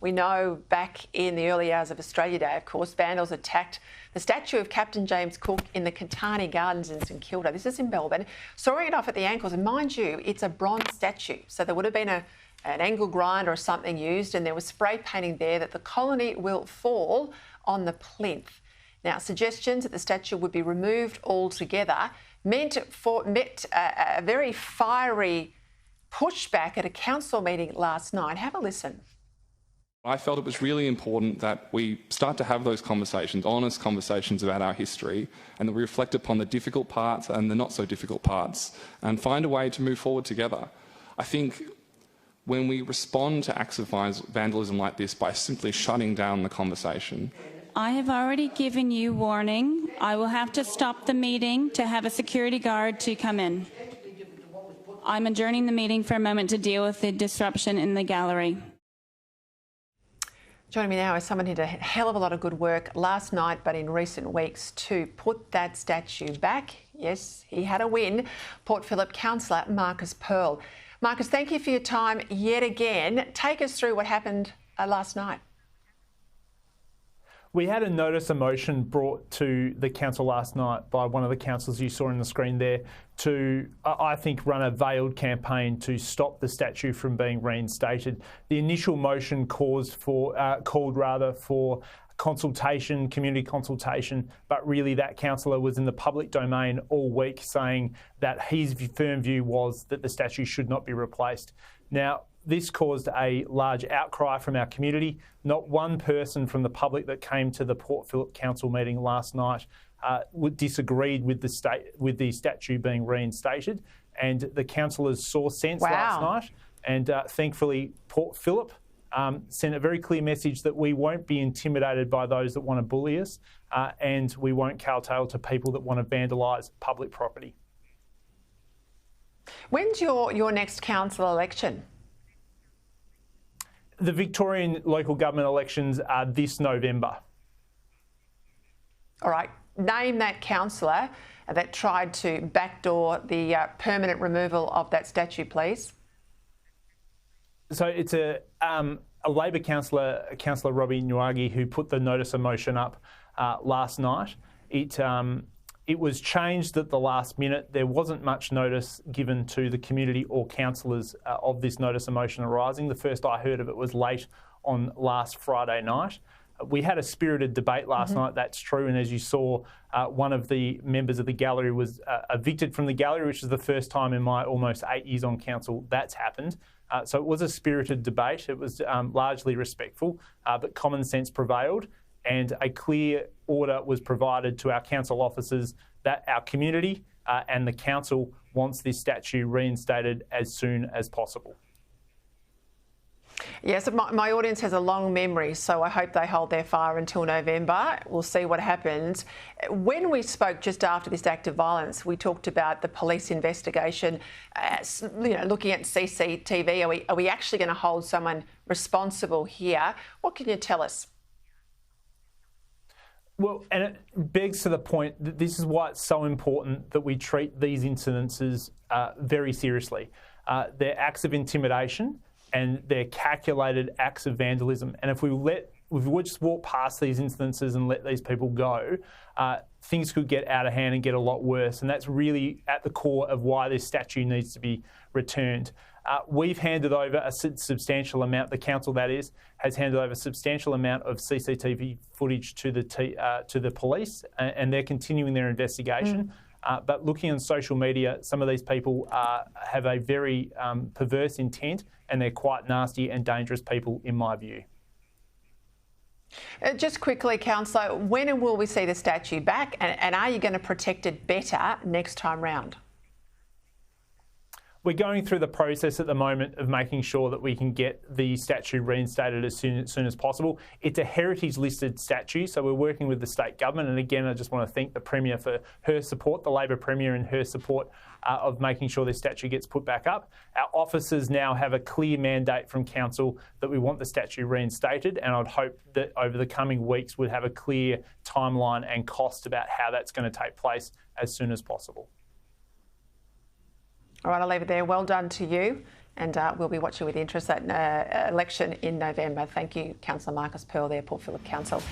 We know back in the early hours of Australia Day, of course, vandals attacked the statue of Captain James Cook in the Catani Gardens in St Kilda. This is in Melbourne, sawing it off at the ankles. And mind you, it's a bronze statue, so there would have been an angle grinder or something used, and there was spray painting there that the colony will fall on the plinth. Now, suggestions that the statue would be removed altogether met a very fiery pushback at a council meeting last night. Have a listen. I felt it was really important that we start to have those conversations, honest conversations about our history, and that we reflect upon the difficult parts and the not so difficult parts and find a way to move forward together. I think when we respond to acts of vandalism like this by simply shutting down the conversation. I have already given you warning. I will have to stop the meeting to have a security guard to come in. I'm adjourning the meeting for a moment to deal with the disruption in the gallery. Joining me now is someone who did a hell of a lot of good work last night, but in recent weeks, to put that statue back. Yes, he had a win. Port Phillip Councillor Marcus Pearl. Marcus, thank you for your time yet again. Take us through what happened last night. We had a notice of motion brought to the council last night by one of the councillors you saw on the screen there to, I think, run a veiled campaign to stop the statue from being reinstated. The initial motion called for consultation, community consultation, but really that councillor was in the public domain all week saying that his firm view was that the statue should not be replaced. Now, this caused a large outcry from our community. Not one person from the public that came to the Port Phillip Council meeting last night disagreed with the statue being reinstated, and the councillors saw sense last night, and thankfully Port Phillip sent a very clear message that we won't be intimidated by those that want to bully us, and we won't kowtow to people that want to vandalise public property. When's your next council election? The Victorian local government elections are this November. All right. Name that councillor that tried to backdoor the permanent removal of that statue, please. So it's a Labor councillor, Councillor Robbie Nwagi, who put the notice of motion up last night. It was changed at the last minute. There wasn't much notice given to the community or councillors of this notice of motion arising. The first I heard of it was late on last Friday night. We had a spirited debate last night, that's true, and as you saw, one of the members of the gallery was evicted from the gallery, which is the first time in my almost 8 years on council that's happened. So it was a spirited debate. It was largely respectful, but common sense prevailed, and a clear order was provided to our council officers that our community and the council wants this statue reinstated as soon as possible. Yes, my audience has a long memory, so I hope they hold their fire until November. We'll see what happens. When we spoke just after this act of violence, we talked about the police investigation, looking at CCTV. Are we actually going to hold someone responsible here? What can you tell us? Well, and it begs to the point that this is why it's so important that we treat these incidences very seriously. They're acts of intimidation and they're calculated acts of vandalism. And if we just walk past these instances and let these people go, things could get out of hand and get a lot worse. And that's really at the core of why this statue needs to be returned. We've handed over a substantial amount, the council that is, has handed over a substantial amount of CCTV footage to the police, and they're continuing their investigation. But looking on social media, some of these people have a very perverse intent, and they're quite nasty and dangerous people, in my view. Just quickly, Councillor, when will we see the statue back, and are you going to protect it better next time round? We're going through the process at the moment of making sure that we can get the statue reinstated as soon as possible. It's a heritage listed statue, so we're working with the state government. And again, I just want to thank the Premier for her support, the Labor Premier, and her support of making sure this statue gets put back up. Our officers now have a clear mandate from Council that we want the statue reinstated, and I'd hope that over the coming weeks we'd have a clear timeline and cost about how that's going to take place as soon as possible. All right, I'll leave it there. Well done to you and we'll be watching with interest that election in November. Thank you, Councillor Marcus Pearl there, Port Phillip Council.